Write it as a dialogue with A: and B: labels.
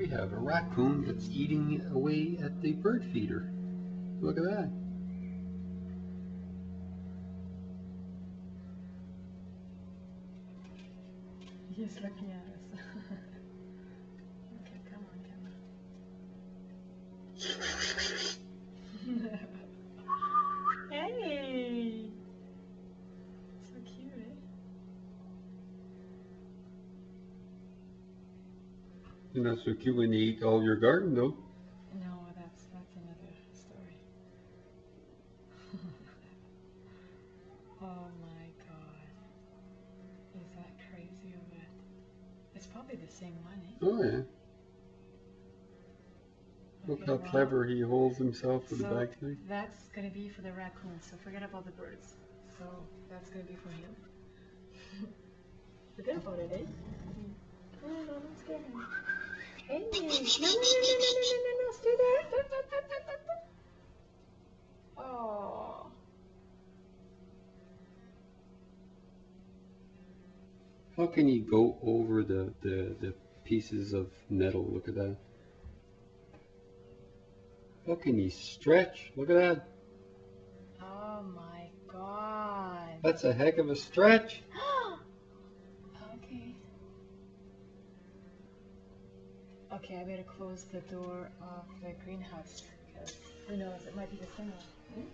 A: we have a raccoon that's eating away at the bird feeder. Look at that.
B: He's looking at us. Okay, come on. Hey! So cute, eh?
A: You're not so cute when they eat all your garden, though.
B: No, that's another story. Oh my god. Is that crazy of it? It's probably the same one, eh?
A: Oh yeah. Look how clever he holds himself with the back leg.
B: That's gonna be for the raccoon, so forget about the birds. So that's gonna be for him. Forget about it, eh? No, don't scare him. Hey! No, stay there! Oh.
A: How can he go over the pieces of metal? Look at that. How can he stretch? Look at that.
B: Oh my god.
A: That's a heck of a stretch.
B: Okay. Okay, I better close the door of the greenhouse because who knows, it might be the same one.